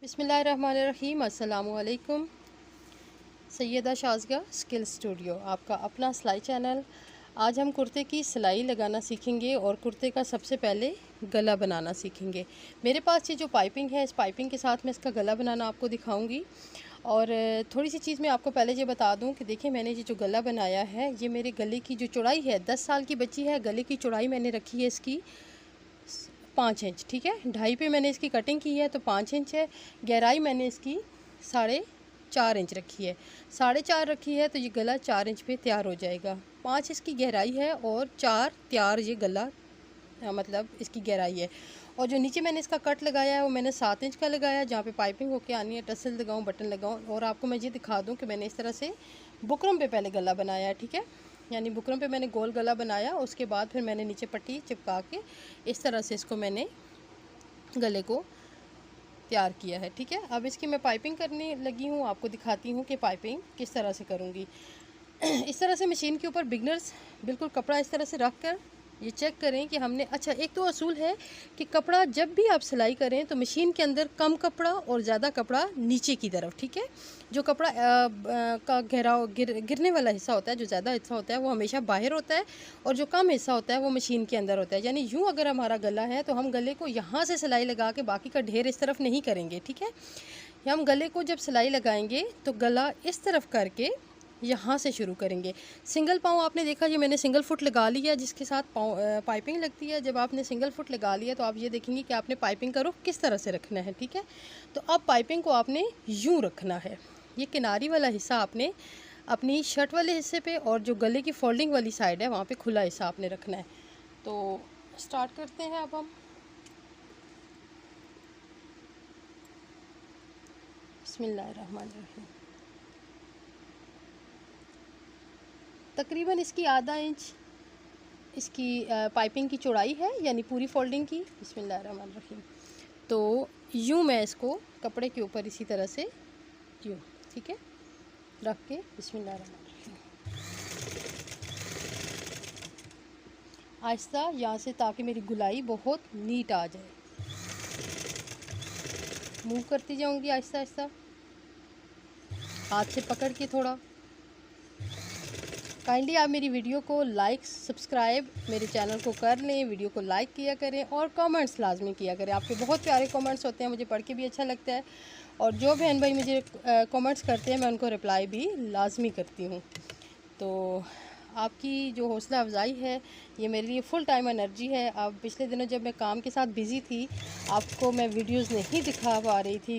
बिस्मिल्लाहिर्रहमानिर्रहीम। अस्सलामुअलैकुम। Syeda शाज़गा skill studio, आपका अपना सिलाई चैनल। आज हम कुर्ते की सिलाई लगाना सीखेंगे और कुर्ते का सबसे पहले गला बनाना सीखेंगे। मेरे पास ये जो पाइपिंग है, इस पाइपिंग के साथ मैं इसका गला बनाना आपको दिखाऊंगी। और थोड़ी सी चीज़ मैं आपको पहले ये बता दूं कि देखिए, मैंने ये जो गला बनाया है, ये मेरे गले की जो चौड़ाई है, 10 साल की बच्ची है। गले की चौड़ाई मैंने रखी है इसकी 5 इंच, ठीक है। 2.5 पे मैंने इसकी कटिंग की है तो 5 इंच है। गहराई मैंने इसकी 4.5 इंच रखी है। 4.5 रखी है तो ये गला 4 इंच पे तैयार हो जाएगा। 5 इसकी गहराई है और 4 तैयार ये गला मतलब इसकी गहराई है। और जो नीचे मैंने इसका कट लगाया है वो मैंने 7 इंच का लगाया, जहाँ पे पाइपिंग होके आनी है। टसल लगाऊँ, बटन लगाऊँ। और आपको मैं ये दिखा दूँ कि मैंने इस तरह से बुकरम पे पहले गला बनाया है, ठीक है। यानी बुकरम पे मैंने गोल गला बनाया, उसके बाद फिर मैंने नीचे पट्टी चिपका के इस तरह से इसको मैंने गले को तैयार किया है, ठीक है। अब इसकी मैं पाइपिंग करने लगी हूँ, आपको दिखाती हूँ कि पाइपिंग किस तरह से करूँगी। इस तरह से मशीन के ऊपर बिगनर्स बिल्कुल कपड़ा इस तरह से रख कर ये चेक करें कि हमने, अच्छा, एक तो असूल है कि कपड़ा जब भी आप सिलाई करें तो मशीन के अंदर कम कपड़ा और ज़्यादा कपड़ा नीचे की तरफ, ठीक है। जो कपड़ा का घेराव गिरने वाला हिस्सा होता है, जो ज़्यादा हिस्सा होता है वो हमेशा बाहर होता है, और जो कम हिस्सा होता है वो मशीन के अंदर होता है। यानी यूँ अगर हमारा गला है तो हम गले को यहाँ से सिलाई लगा के बाकी का ढेर इस तरफ नहीं करेंगे, ठीक है। हम गले को जब सिलाई लगाएंगे तो गला इस तरफ करके यहाँ से शुरू करेंगे। सिंगल पाँव आपने देखा, ये मैंने सिंगल फुट लगा लिया जिसके साथ पाँव पाइपिंग लगती है। जब आपने सिंगल फुट लगा लिया तो आप ये देखेंगे कि आपने पाइपिंग का रुख किस तरह से रखना है, ठीक है। तो अब पाइपिंग को आपने यूँ रखना है। ये किनारी वाला हिस्सा आपने अपनी शर्ट वाले हिस्से पे, और जो गले की फोल्डिंग वाली साइड है वहाँ पे खुला हिस्सा आपने रखना है। तो स्टार्ट करते हैं अब हम। बिस्मिल्लाहिर्रहमानिर्रहीम। तकरीबन इसकी आधा इंच इसकी पाइपिंग की चौड़ाई है, यानी पूरी फोल्डिंग की। बिस्मिल्लाहिर्रहमानिर्रहीम। तो यूँ मैं इसको कपड़े के ऊपर इसी तरह से यूँ, ठीक है, रख के बिस्मिल्लाहिर्रहमानिर्रहीम आहिस्ता यहाँ से, ताकि मेरी गुलाई बहुत नीट आ जाए। मूव करती जाऊँगी आहिस्ता आहिस्ता, हाथ से पकड़ के थोड़ा। काइंडली आप मेरी वीडियो को लाइक सब्सक्राइब मेरे चैनल को कर लें, वीडियो को लाइक किया करें और कमेंट्स लाजमी किया करें। आपके बहुत प्यारे कमेंट्स होते हैं, मुझे पढ़ के भी अच्छा लगता है। और जो बहन भाई मुझे कमेंट्स करते हैं मैं उनको रिप्लाई भी लाजमी करती हूँ। तो आपकी जो हौसला अफजाई है ये मेरे लिए फ़ुल टाइम एनर्जी है। अब पिछले दिनों जब मैं काम के साथ बिज़ी थी, आपको मैं वीडियोज़ नहीं दिखा पा रही थी,